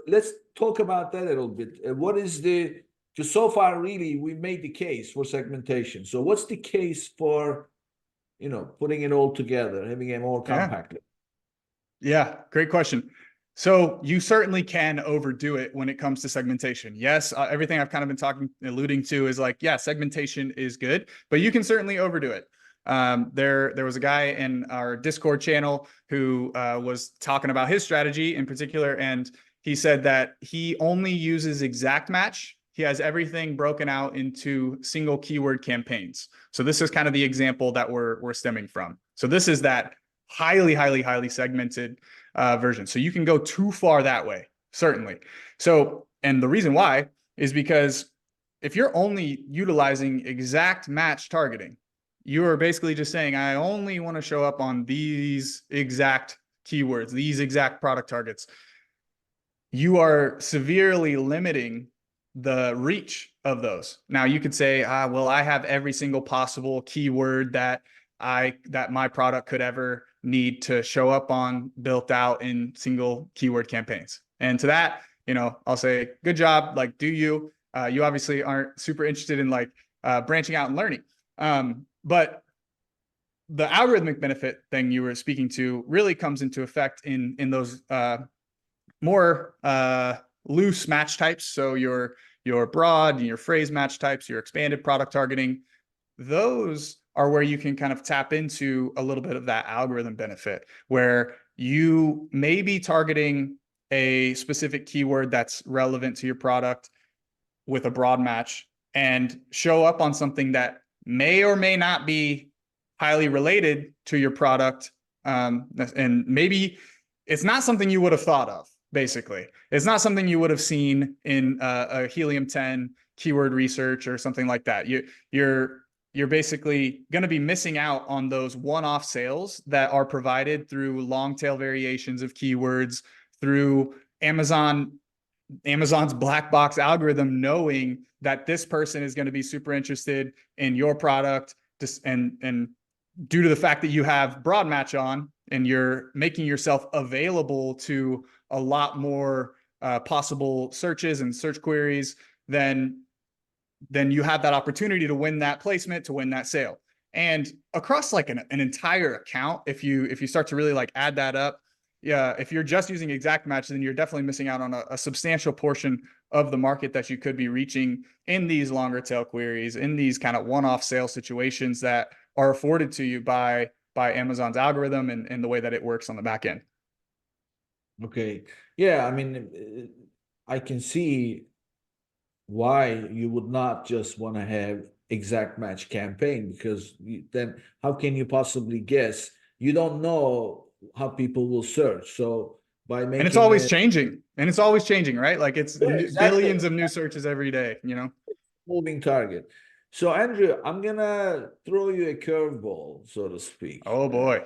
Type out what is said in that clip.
let's talk about that a little bit. What is because so far really we made the case for segmentation. So what's the case for, putting it all together, having a more compact? Yeah, great question. So you certainly can overdo it when it comes to segmentation. Yes, everything I've kind of been alluding to is like, yeah, segmentation is good, but you can certainly overdo it. There was a guy in our Discord channel who was talking about his strategy in particular, and he said that he only uses exact match. He has everything broken out into single keyword campaigns. So this is kind of the example that we're stemming from. So this is that highly segmented version. So you can go too far that way, certainly. So, and the reason why is because if you're only utilizing exact match targeting, you are basically just saying, I only want to show up on these exact keywords, these exact product targets. You are severely limiting the reach of those. Now you could say, well, I have every single possible keyword that my product could ever need to show up on built out in single keyword campaigns. And to that, I'll say, good job. Like, do you obviously aren't super interested in like branching out and learning. But the algorithmic benefit thing you were speaking to really comes into effect in those more loose match types. So your broad and your phrase match types, your expanded product targeting, those are where you can kind of tap into a little bit of that algorithm benefit, where you may be targeting a specific keyword that's relevant to your product with a broad match and show up on something that may or may not be highly related to your product. And maybe it's not something you would have thought of, basically. It's not something you would have seen in a Helium 10 keyword research or something like that. You're basically going to be missing out on those one-off sales that are provided through long tail variations of keywords, through Amazon's black box algorithm, knowing that this person is going to be super interested in your product, and due to the fact that you have broad match on and you're making yourself available to a lot more possible searches and search queries, then you have that opportunity to win that placement, to win that sale. And across like an entire account, if you start to really like add that up, yeah, if you're just using exact match, then you're definitely missing out on a substantial portion of the market that you could be reaching in these longer tail queries, in these kind of one-off sale situations that are afforded to you by Amazon's algorithm and the way that it works on the back end. Okay. Yeah, I mean, I can see why you would not just want to have exact match campaign, because then how can you possibly guess? You don't know how people will search. So by making, and it's always changing, right? Like it's billions of new searches every day, moving target. So Andrew, I'm gonna throw you a curveball, so to speak. Oh boy.